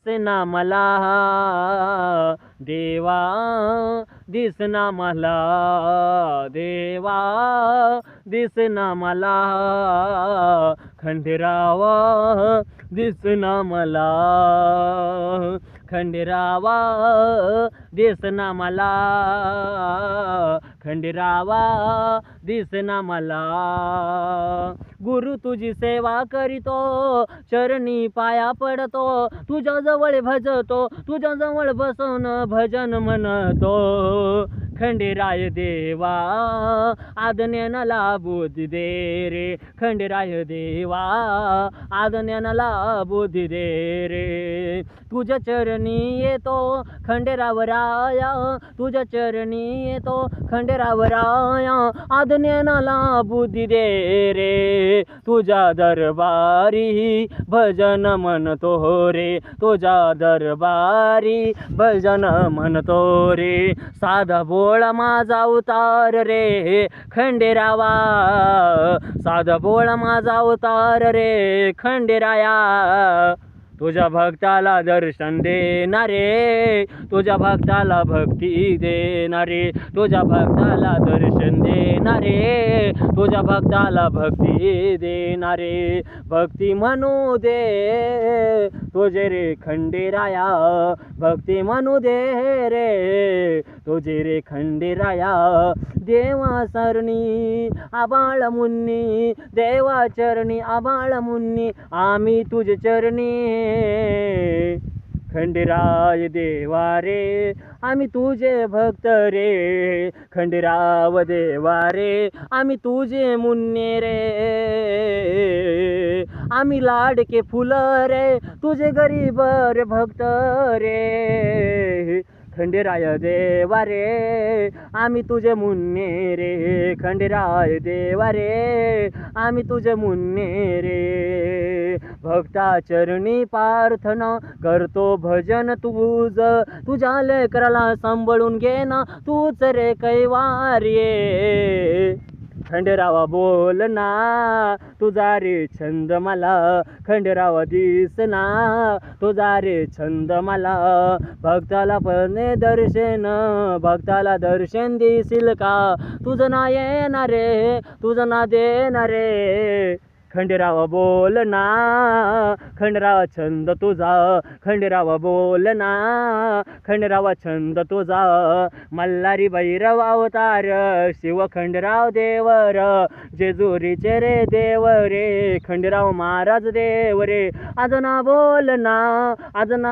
दिसेना मला देवा, दिसना मला देवा, दिसना मला खंडेरावा, दिसना मला खंडेरावा, दिसना मला खंडेरावा, दिसना मला। गुरु तुझी सेवा करीतो, चरणी पाया पडतो, तुझ्या जवळ भजतो, तुझ्या जवळ बसून भजन म्हणतो। खंडेराय देवा आज्ञेला बुद्धी दे रे, खंडेराय देवा आज्ञेला बुद्धी दे रे। तुझ्या चरणी येतो खंडेरावराया, तुझ्या चरणी येतो खंडेरावराया, आज्ञेला बुद्धी दे रे। तुझ्या दरबारी भजन म्हणतो रे, तुझ्या दरबारी भजन म्हणतो रे। साधा बोळा माझा उतार रे खंडेरावा, साधा बोळा माझा उतार रे खंडेराया। तुझ्या भक्ताला दर्शन देणारे, तुझ्या भक्ताला भक्ती देणारे, तुझ्या भक्ताला दर्शन देणारे, तुझ्या भक्ताला भक्ती देणारे। भक्ती म्हणू दे तुझे रे खंडेराया, भक्ती म्हणू दे रे तुझे रे खंडेराया। देवा सरणी आबाळ मुन्नी, देवा चरणी आबाळ मुन्नी, आम्ही तुझे चरणी खंडेराय देवा रे, आम्ही तुझे भक्त रे खंडेराव देवा रे, आम्ही तुझे मुन्ने रे, आम्ही लाडके फुल रे तुझे गरीब रे भक्त रे खंडेराय देवा रे, आम्ही तुझे मुन्ने रे खंडेराय देवा रे, आम्ही तुझे मुन्ने रे। भक्ता चरणी प्रार्थना करतो भजन तुझ, तुझ्या लेकराला सांभाळून घे ना तूच रे कैवार्ये। खंडेरावा बोल ना तुझा रे छंद मला, खंडेरावा दिसना तुझा रे छंद मला। भक्ताला पण दर्शन, भक्ताला दर्शन देशील का, तुझं ना येणार रे, तुझं ना देणार रे। खंडेरावा बोल ना, खंडेरावा छंद तुझा, खंडेरावा बोल ना, खंडेरावा छंद तुझा। मल्हारी भैरव अवतार शिव खंडेराव देवर, जेजुरीचे रे देव रे खंडेराव महाराज देव रे। आज ना बोल ना, आज ना